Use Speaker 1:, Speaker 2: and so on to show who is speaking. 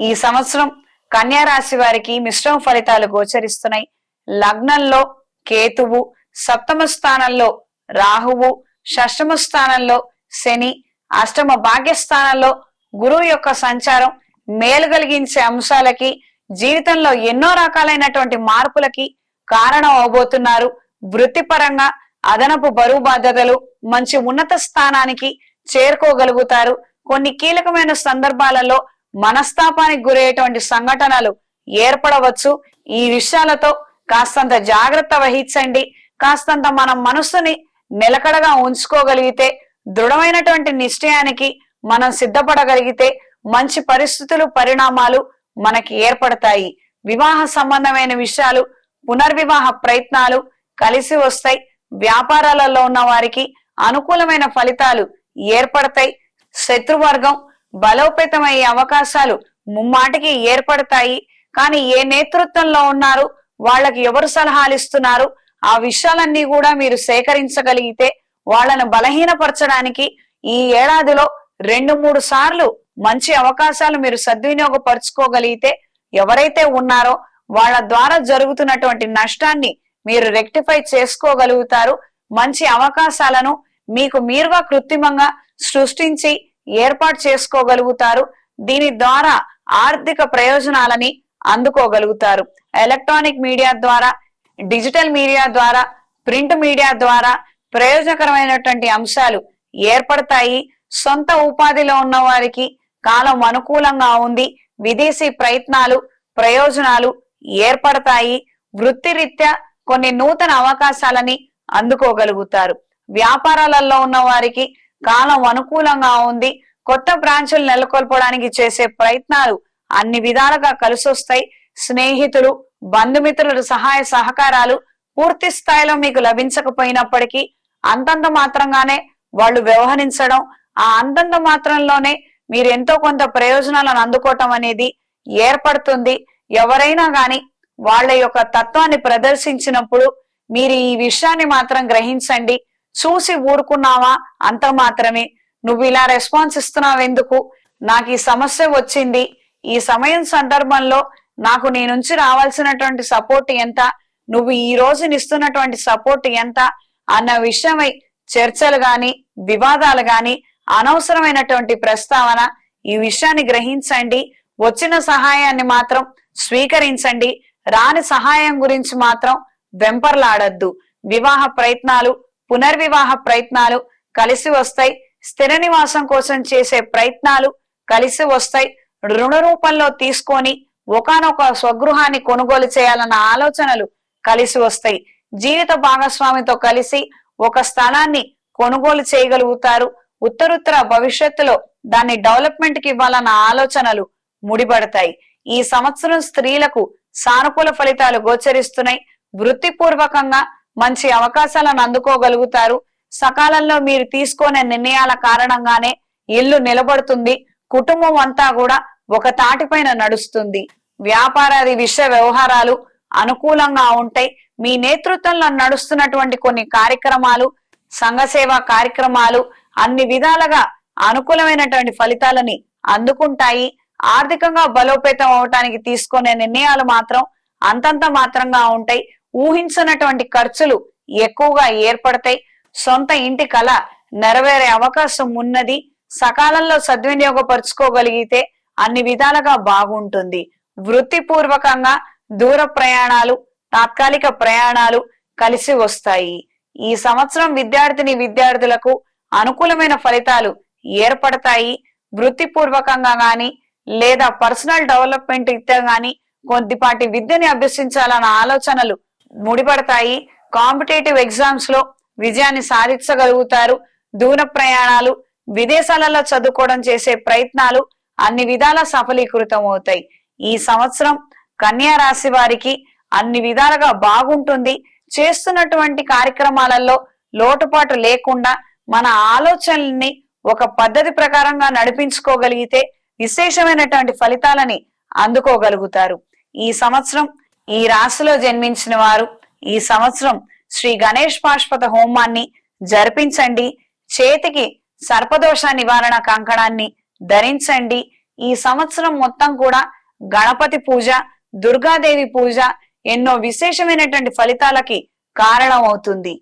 Speaker 1: ఈ సంవత్సరం కన్యా రాశి వారికి మిశ్రమ ఫలితాలు గోచరిస్తున్నాయి. లగ్నంలో కేతువు, సప్తమ స్థానంలో రాహువు, షష్టమ స్థానంలో శని, అష్టమ భాగ్యస్థానంలో గురువు యొక్క సంచారం మేలు కలిగించే అంశాలకి, జీవితంలో ఎన్నో రకాలైనటువంటి మార్పులకి కారణం అవబోతున్నారు. వృత్తిపరంగా అదనపు బరువు బాధ్యతలు, మంచి ఉన్నత స్థానానికి చేరుకోగలుగుతారు. కొన్ని కీలకమైన సందర్భాలలో మనస్తాపానికి గురయ్యేటువంటి సంఘటనలు ఏర్పడవచ్చు. ఈ విషయాలతో కాస్తంత జాగ్రత్త వహించండి. కాస్తంత మనం మనస్సుని నిలకడగా ఉంచుకోగలిగితే, దృఢమైనటువంటి నిశ్చయానికి మనం సిద్ధపడగలిగితే మంచి పరిస్థితులు, పరిణామాలు మనకి ఏర్పడతాయి. వివాహ సంబంధమైన విషయాలు, పునర్వివాహ ప్రయత్నాలు కలిసి వస్తాయి. వ్యాపారాలలో ఉన్న వారికి అనుకూలమైన ఫలితాలు ఏర్పడతాయి. శత్రువర్గం బలోపేతమయ్యే అవకాశాలు ముమ్మాటికి ఏర్పడతాయి. కానీ ఏ నేతృత్వంలో ఉన్నారు, వాళ్ళకి ఎవరు సలహాలు ఇస్తున్నారు, ఆ విషయాలన్నీ కూడా మీరు సేకరించగలిగితే వాళ్ళను బలహీనపరచడానికి ఈ ఏడాదిలో 2-3 సార్లు మంచి అవకాశాలు మీరు సద్వినియోగపరుచుకోగలిగితే, ఎవరైతే ఉన్నారో వాళ్ళ ద్వారా జరుగుతున్నటువంటి నష్టాన్ని మీరు రెక్టిఫై చేసుకోగలుగుతారు. మంచి అవకాశాలను మీకు మీరుగా కృత్రిమంగా సృష్టించి ఏర్పాటు చేసుకోగలుగుతారు. దీని ద్వారా ఆర్థిక ప్రయోజనాలని అందుకోగలుగుతారు. ఎలక్ట్రానిక్ మీడియా ద్వారా, డిజిటల్ మీడియా ద్వారా, ప్రింట్ మీడియా ద్వారా ప్రయోజనకరమైనటువంటి అంశాలు ఏర్పడతాయి. సొంత ఉపాధిలో ఉన్న వారికి కాలం అనుకూలంగా ఉంది. విదేశీ ప్రయత్నాలు, ప్రయోజనాలు ఏర్పడతాయి. వృత్తిరీత్యా కొన్ని నూతన అవకాశాలని అందుకోగలుగుతారు. వ్యాపారాలలో ఉన్న వారికి కాలం అనుకూలంగా ఉంది. కొత్త బ్రాంచులు నెలకొల్పడానికి చేసే ప్రయత్నాలు అన్ని విధాలుగా కలిసొస్తాయి. స్నేహితులు, బంధుమిత్రుల సహాయ సహకారాలు పూర్తి స్థాయిలో మీకు లభించకపోయినప్పటికీ అంతంత మాత్రంగానే వాళ్ళు వ్యవహరించడం, ఆ అంతంత మాత్రంలోనే మీరు ఎంతో కొంత ప్రయోజనాలను అందుకోవటం అనేది ఏర్పడుతుంది. ఎవరైనా గాని వాళ్ళ యొక్క తత్వాన్ని ప్రదర్శించినప్పుడు మీరు ఈ విషయాన్ని మాత్రం గ్రహించండి. చూసి ఊరుకున్నావా అంత మాత్రమే. నువ్వు ఇలా రెస్పాన్స్ ఇస్తున్నావు ఎందుకు, నాకు ఈ సమస్య వచ్చింది, ఈ సమయం సందర్భంలో నాకు నీ నుంచి రావాల్సినటువంటి సపోర్ట్ ఎంత, నువ్వు ఈ రోజు ఇస్తున్నటువంటి సపోర్ట్ ఎంత అన్న విషయమై చర్చలు గాని, వివాదాలు గాని, అనవసరమైనటువంటి ప్రస్తావన, ఈ విషయాన్ని గ్రహించండి. వచ్చిన సహాయాన్ని మాత్రం స్వీకరించండి. రాని సహాయం గురించి మాత్రం వెంపర్లాడద్దు. వివాహ ప్రయత్నాలు, పునర్వివాహ ప్రయత్నాలు కలిసి వస్తాయి. స్థిర నివాసం కోసం చేసే ప్రయత్నాలు కలిసి వస్తాయి. రుణ రూపంలో తీసుకొని ఒకానొక స్వగృహాన్ని కొనుగోలు చేయాలన్న ఆలోచనలు కలిసి వస్తాయి. జీవిత భాగస్వామితో కలిసి ఒక స్థలాన్ని కొనుగోలు చేయగలుగుతారు. ఉత్తరుత్తర భవిష్యత్తులో దాన్ని డెవలప్మెంట్ కి ఇవ్వాలన్న ఆలోచనలు ముడిపడతాయి. ఈ సంవత్సరం స్త్రీలకు సానుకూల ఫలితాలు గోచరిస్తున్నాయి. వృత్తిపూర్వకంగా మంచి అవకాశాలను అందుకోగలుగుతారు. సకాలంలో మీరు తీసుకునే నిర్ణయాల కారణంగానే ఇల్లు నిలబడుతుంది. కుటుంబం అంతా కూడా ఒక తాటిపైన నడుస్తుంది. వ్యాపారాది విషయ వ్యవహారాలు అనుకూలంగా ఉంటాయి. మీ నేతృత్వంలో నడుస్తున్నటువంటి కొన్ని కార్యక్రమాలు, సంఘ సేవా కార్యక్రమాలు అన్ని విధాలుగా అనుకూలమైనటువంటి ఫలితాలని అందుకుంటాయి. ఆర్థికంగా బలోపేతం అవటానికి తీసుకునే నిర్ణయాలు మాత్రం అంతంత మాత్రంగా ఉంటాయి. ఊహించినటువంటి ఖర్చులు ఎక్కువగా ఏర్పడతాయి. సొంత ఇంటి కళ నెరవేరే అవకాశం ఉన్నది. సకాలంలో సద్వినియోగపరుచుకోగలిగితే అన్ని విధాలుగా బాగుంటుంది. వృత్తిపూర్వకంగా దూర ప్రయాణాలు, తాత్కాలిక ప్రయాణాలు కలిసి వస్తాయి. ఈ సంవత్సరం విద్యార్థులకు అనుకూలమైన ఫలితాలు ఏర్పడతాయి. వృత్తిపూర్వకంగా గాని లేదా పర్సనల్ డెవలప్మెంట్ గాని కొద్దిపాటి విద్యని అభ్యసించాలన్న ఆలోచనలు ముడిపడతాయి. కాంపిటేటివ్ ఎగ్జామ్స్ లో విజయాన్ని సాధించగలుగుతారు. దూర ప్రయాణాలు, విదేశాలలో చదువుకోవడం చేసే ప్రయత్నాలు అన్ని విధాల సఫలీకృతం అవుతాయి. ఈ సంవత్సరం కన్యా రాశి వారికి అన్ని విధాలుగా బాగుంటుంది. చేస్తున్నటువంటి కార్యక్రమాలలో లోటుపాటు లేకుండా మన ఆలోచనల్ని ఒక పద్ధతి ప్రకారంగా నడిపించుకోగలిగితే విశేషమైనటువంటి ఫలితాలని అందుకోగలుగుతారు. ఈ సంవత్సరం ఈ రాశిలో జన్మించిన వారు ఈ సంవత్సరం శ్రీ గణేష్ పాశుపత హోమాన్ని జరిపించండి. చేతికి సర్పదోష నివారణ కంకణాన్ని ధరించండి. ఈ సంవత్సరం మొత్తం కూడా గణపతి పూజ, దుర్గాదేవి పూజ ఎన్నో విశేషమైనటువంటి ఫలితాలకి కారణం అవుతుంది.